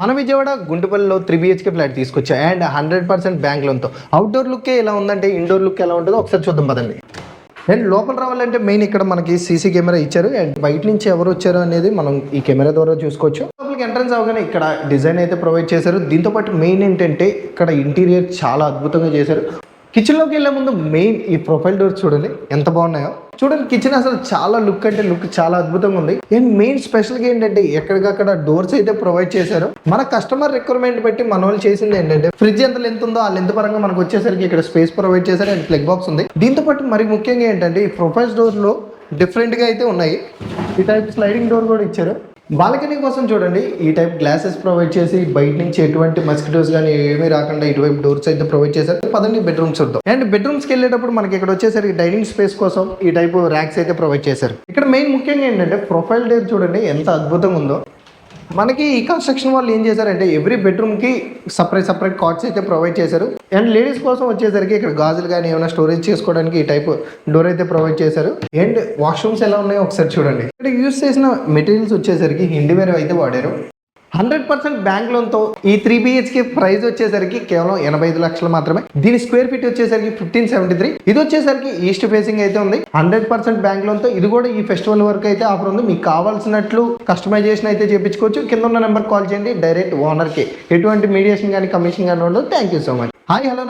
మన Vijayawada గుంటుపల్లిలో 3 BHK flat తీసుకొచ్చా and 100% bank లోన్తో. Outdoor look ఎలా ఉందంటే ఇండోర్ లుక్ ఎలా ఉంటుందో ఒకసారి చూద్దాం పదండి. అండ్ లోపల రావాలంటే మెయిన్ ఇక్కడ మనకి సీసీ కెమెరా ఇచ్చారు అండ్ బయట నుంచి ఎవరు వచ్చారు అనేది మనం ఈ కెమెరా ద్వారా చూసుకోవచ్చు. లోపలికి ఎంట్రన్స్ అవగానే ఇక్కడ డిజైన్ అయితే ప్రొవైడ్ చేశారు. దీంతో పాటు మెయిన్ ఏంటంటే ఇక్కడ ఇంటీరియర్ చాలా అద్భుతంగా చేశారు. కిచెన్లోకి వెళ్ళే ముందు మెయిన్ ఈ ప్రొఫైల్ డోర్స్ చూడండి ఎంత బాగున్నాయో. చూడండి కిచెన్ అసలు చాలా లుక్ అంటే లుక్ చాలా అద్భుతంగా ఉంది. అండ్ మెయిన్ స్పెషల్గా ఏంటంటే ఎక్కడికక్కడ డోర్స్ అయితే ప్రొవైడ్ చేశారు. మన కస్టమర్ రిక్వైర్మెంట్ బట్టి మన వాళ్ళు చేసింది ఏంటంటే ఫ్రిడ్జ్ ఎంత లెంత్ ఉందో ఆ లెంత్ పరంగా మనకు వచ్చేసరికి ఇక్కడ స్పేస్ ప్రొవైడ్ చేశారు అండ్ ప్లగ్ బాక్స్ ఉంది. దీంతో పాటు మరి ముఖ్యంగా ఏంటంటే ఈ ప్రొఫైల్ డోర్లో డిఫరెంట్గా అయితే ఉన్నాయి. ఈ టైప్ స్లైడింగ్ డోర్ కూడా ఇచ్చారు. బాల్కనీ కోసం చూడండి ఈ టైప్ గ్లాసెస్ ప్రొవైడ్ చేసి బయట నుంచి ఎటువంటి మస్కిటోస్ కానీ ఏమీ రాకుండా ఇటువైపు డోర్స్ అయితే ప్రొవైడ్ చేశారు. పదండి బెడ్రూమ్స్ చూద్దాం. అండ్ బెడ్రూమ్స్కి వెళ్ళేటప్పుడు మనకి ఇక్కడ వచ్చేసరికి డైనింగ్ స్పేస్ కోసం ఈ టైప్ ర్యాక్స్ అయితే ప్రొవైడ్ చేశారు. ఇక్కడ మెయిన్ ముఖ్యంగా ఏంటంటే ప్రొఫైల్ డోర్ చూడండి ఎంత అద్భుతంగా ఉందో. మనకి ఈ కన్స్ట్రక్షన్ వాళ్ళు ఏం చేశారంటే ఎవ్రీ బెడ్రూమ్కి సపరేట్ కాట్స్ అయితే ప్రొవైడ్ చేశారు. అండ్ లేడీస్ కోసం వచ్చేసరికి ఇక్కడ గాజులు కానీ ఏమైనా స్టోరేజ్ చేసుకోవడానికి ఈ టైప్ డోర్ అయితే ప్రొవైడ్ చేశారు. అండ్ వాష్రూమ్స్ ఎలా ఉన్నాయో ఒకసారి చూడండి. ఇక్కడ యూజ్ చేసిన మెటీరియల్స్ వచ్చేసరికి హిండీవేర్ అయితే వాడారు. 100% బ్యాంక్ లోన్తో ఈ 3 BHK ప్రైస్ వచ్చేసరికి కేవలం 85 లక్షలు మాత్రమే. దీని స్క్వేర్ ఫీట్ వచ్చేసరికి 1573. ఇది వచ్చేసరికి ఈస్ట్ ఫేసింగ్ అయితే ఉంది. 100% బ్యాంక్ లోన్తో ఇది కూడా ఈ ఫెస్టివల్ వరకు అయితే ఆఫర్ ఉంది. మీకు కావాల్సినట్లు కస్టమైజేషన్ అయితే చేయించుకోవచ్చు. కింద ఉన్న నెంబర్ కాల్ చేయండి. డైరెక్ట్ ఓనర్కి ఎటువంటి మీడియేషన్ కానీ కమిషన్ కానీ ఉండదు. Thank you so much. Hi hello.